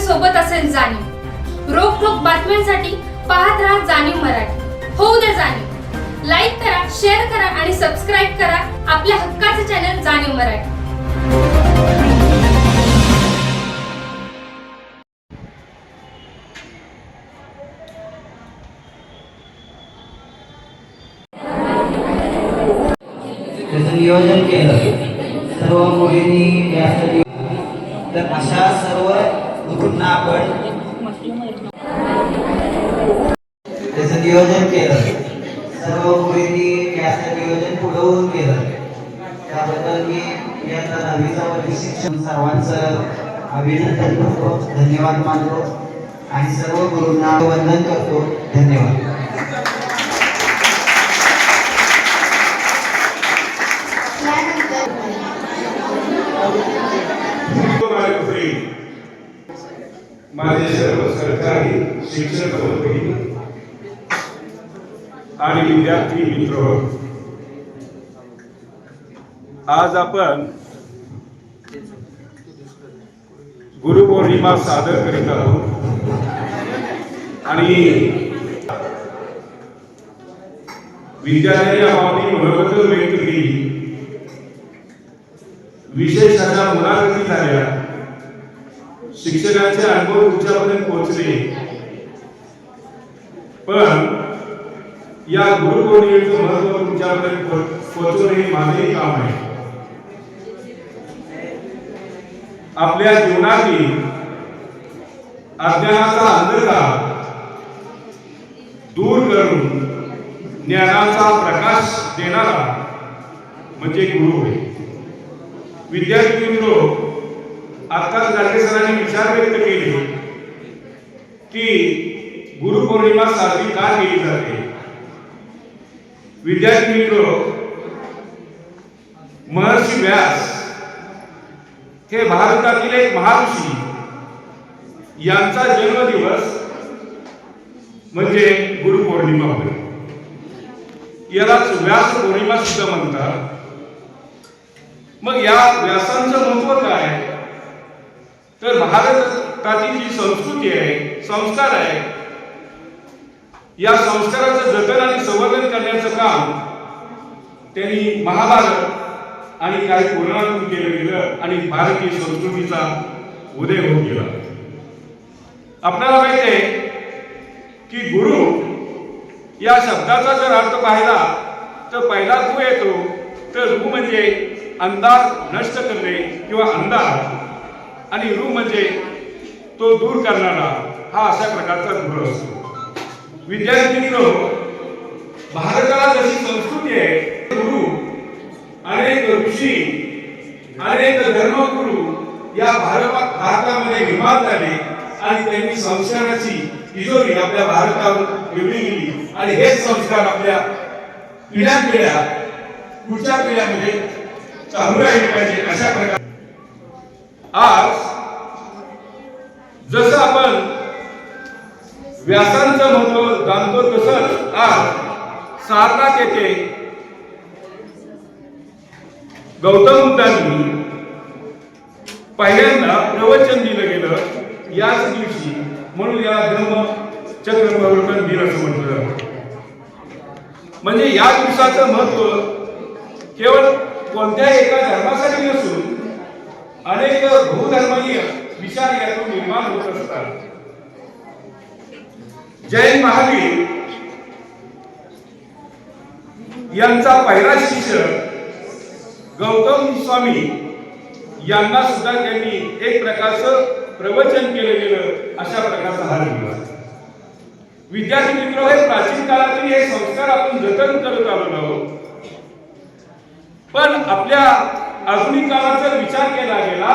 सोबत असेल जाणीव। रोखोक बातम्यांसाठी पाहत राहा जाणीव मराठी। होऊ द्या जाणीव। लाईक करा, शेअर करा आणि सबस्क्राईब करा आपल्या हक्काचे चॅनल जाणीव मराठी। त्याचं नियोजन केलं सर्व मुलींनी यासाठी, तर अशा सर्व मुलींना आपण त्याचं नियोजन केलं, सर्व मुलींनी याचं नियोजन पुढवून केलं, त्याबद्दल मी या 10वीचा वर्ग शिक्षण सर्वांचं अभिनंदन करतो, धन्यवाद मानतो आणि सर्व गुरूंना वंदन करतो। धन्यवाद। माझे सर्व सरकारी शिक्षक सहयोगी आणि विद्यार्थी मित्र, आज आपण गुरुपौर्णिमा सादर करीत आहोत आणि विद्यार्थी आपली मनोगत व्यक्त केली, विशेष अशा मुलाखती झाल्या, शिक्षकांचे अनुभव तुमच्यापर्यंत पोहोचले, पण या गुरुपौर्णिमेचं महत्व तुमच्यापर्यंत पोहोचवणे हे माझे काम आहे। आपल्या जीवनातील अज्ञानाचा अंधकार दूर करून ज्ञानाचा प्रकाश देणारा म्हणजे गुरु होय। विद्यार्थी मित्र, आत्ताच गाडगे सरांनी विचार व्यक्त केले की गुरुपौर्णिमा साजरी का केली जाते। विद्यार्थी मित्र, महर्षी व्यास हे भारतातील एक महर्षी, यांचा जन्मदिवस म्हणजे गुरुपौर्णिमा होय। यालाच व्यास पौर्णिमा सुद्धा म्हणतात। मग या व्यासांचं महत्व काय, तर भारतातील जी संस्कृती आहे, संस्कार आहे, या संस्काराचं जतन आणि संवर्धन करण्याचं काम त्यांनी महाभारत आणि काही पुराणातून केलं गेलं आणि भारतीय संस्कृतीचा उदय होत गेला। आपल्याला माहिती आहे की गुरु या शब्दाचा जर अर्थ पाहिला तर पहिला गु येतो, तर गु म्हणजे अंधार नष्ट करणे किंवा अंधार, आणि रू म्हणजे तो दूर करणारा, हा अशा प्रकारचा गुरु असतो। विद्यार्थी मित्र, भारताला जशी संस्कृती आहे, गुरु अनेक ऋषी, अनेक धर्मगुरू या भारतामध्ये निर्माण झाले आणि त्यांनी संस्काराची तिजोरी आपल्या भारतावर ठेवली गेली आणि हेच संस्कार आपल्या पिढ्या पुढच्या पिढ्यामध्ये चालू राहिले पाहिजे। अशा प्रकारे आज जसं आपण व्यासांचं महत्व जाणतो, तसंच आज सारनाथ येथे गौतम बुद्धांनी पहिल्यांदा प्रवचन दिलं गेलं याच दिवशी, म्हणून या धम्म चक्र प्रवर्तन दिन असं म्हटलं जातं। म्हणजे या दिवसाचं महत्व केवळ कोणत्याही एका धर्मासाठी नसून अनेक बहुधर्मीय विचार यातून निर्माण होत असतात। जैन महावीर यांचा पहिला शिष्य गौतम स्वामी यांना सुद्धा त्यांनी एक प्रकारचं प्रवचन केलं गेलं, अशा प्रकारचा हा दिवस। विद्यार्थी मित्र, हे प्राचीन काळातील हे संस्कार आपण जतन करत आलो आहोत, पण आपल्या आधुनिक काळाचा विचार केला गेला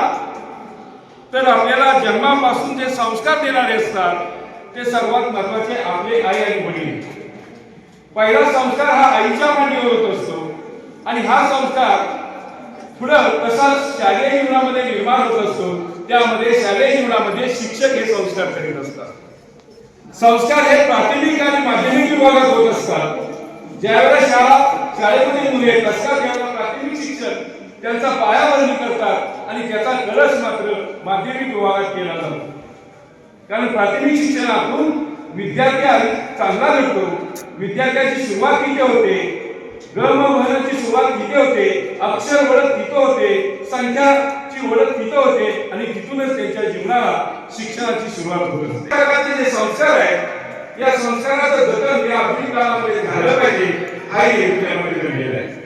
तर आपल्याला जन्मापासून जे संस्कार देणारे असतात ते सर्वात महत्त्वाचे आपले आई आणि वडील। पहिला संस्कार हा आईच्या मांडीवर होत असतो आणि हा संस्कार पुढं कसा शालेय जीवनामध्ये निर्माण होत असतो, त्यामध्ये शालेय जीवनामध्ये शिक्षक हे संस्कार करीत असतात। संस्कार हे प्राथमिक आणि माध्यमिक विभागात होत असतात। ज्यावेळेला शाळेमध्ये मुले येत असतात त्यावेळेला प्राथमिक शिक्षक त्यांचा पायाभरणी करतात आणि त्याचा कळस मात्र माध्यमिक विभागात केला जातो। कारण प्राथमिक शिक्षणातून विद्यार्थी चांगला घडतो. विद्यार्थ्याची सुरुवात तिथे होते, ग म वहनाची सुरुवात तिथे होते, अक्षर ओळख तिथे होते, संख्याची ओळख तिथे होते आणि तिथूनच त्यांच्या जीवनाला शिक्षणाची सुरुवात होत असते. प्रकारचे जे संस्कार आहेत, या संस्काराचं जतन या आधुनिक काळामध्ये झालं पाहिजे हा हेतू त्यामध्ये दडलेला आहे.